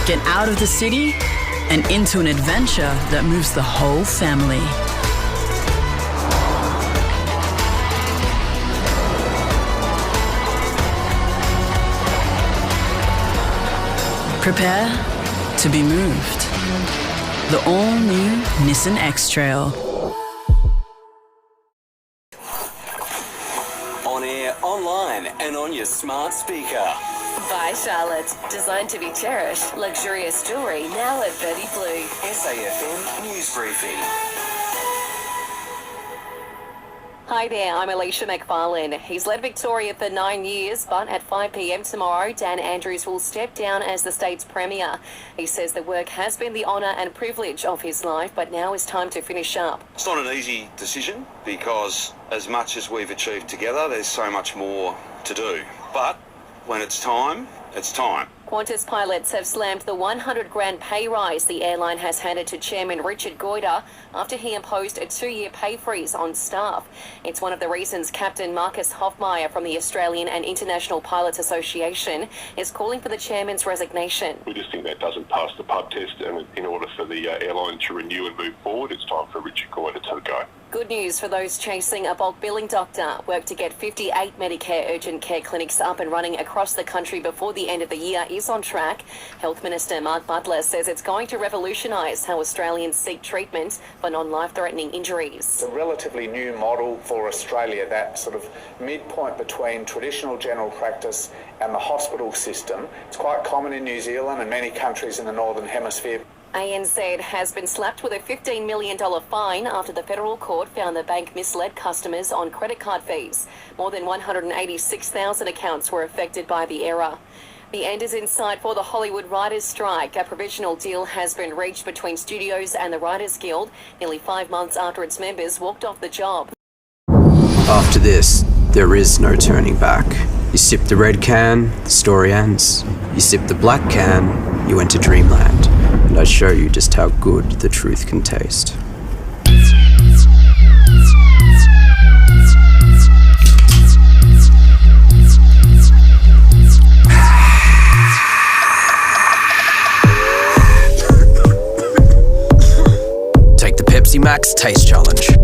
Get out of the city and into an adventure that moves the whole family. Prepare to be moved. The all-new Nissan X-Trail. On air, online, and on your smart speaker. By Charlotte. Designed to be cherished. Luxurious jewellery now at Birdie Blue. SAFM News Briefing. Hi there, I'm Alicia McFarland. He's led Victoria for 9 years, but at 5 p.m. tomorrow, Dan Andrews will step down as the state's Premier. He says the work has been the honour and privilege of his life, but now is time to finish up. It's not an easy decision because as much as we've achieved together, there's so much more to do. But when it's time, it's time. Qantas pilots have slammed the $100,000 pay rise the airline has handed to Chairman Richard Goyder after he imposed a 2-year pay freeze on staff. It's one of the reasons Captain Marcus Hoffmeyer from the Australian and International Pilots Association is calling for the chairman's resignation. We just think that doesn't pass the pub test, and in order for the airline to renew and move forward, it's time for Richard Goyder to go. Good news for those chasing a bulk billing doctor. Work to get 58 Medicare urgent care clinics up and running across the country before the end of the year is on track. Health Minister Mark Butler says it's going to revolutionise how Australians seek treatment for non-life-threatening injuries. It's a relatively new model for Australia, that sort of midpoint between traditional general practice and the hospital system. It's quite common in New Zealand and many countries in the Northern Hemisphere. ANZ has been slapped with a $15 million fine after the federal court found the bank misled customers on credit card fees. More than 186,000 accounts were affected by the error. The end is in sight for the Hollywood Writers' Strike. A provisional deal has been reached between studios and the Writers' Guild, nearly 5 months after its members walked off the job. After this, there is no turning back. You sip the red can, the story ends. You sip the black can, you enter dreamland. And I show you just how good the truth can taste. Take the Pepsi Max Taste Challenge.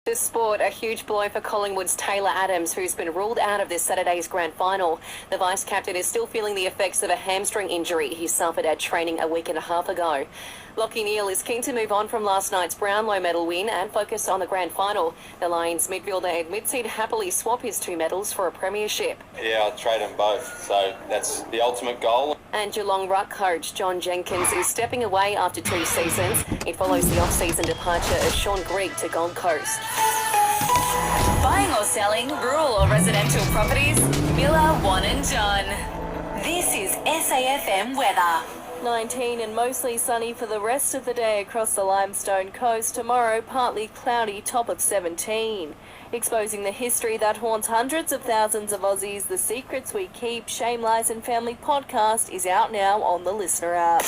To sport, a huge blow for Collingwood's Taylor Adams, who's been ruled out of this Saturday's grand final. The vice-captain is still feeling the effects of a hamstring injury he suffered at training a week and a half ago. Lachie Neale is keen to move on from last night's Brownlow medal win and focus on the grand final. The Lions midfielder admits he'd happily swap his 2 medals for a premiership. Yeah, I'll trade them both, so that's the ultimate goal. And Geelong ruck coach John Jenkins is stepping away after 2 seasons. It follows the off-season departure of Sean Grigg to Gold Coast. Buying or selling, rural or residential properties? Miller, Wan and John. This is SAFM weather. 19 and mostly sunny for the rest of the day across the Limestone coast. Tomorrow, partly cloudy, top of 17. Exposing the history that haunts hundreds of thousands of Aussies, The Secrets We Keep, Shame, Lies and Family podcast is out now on the Listener app.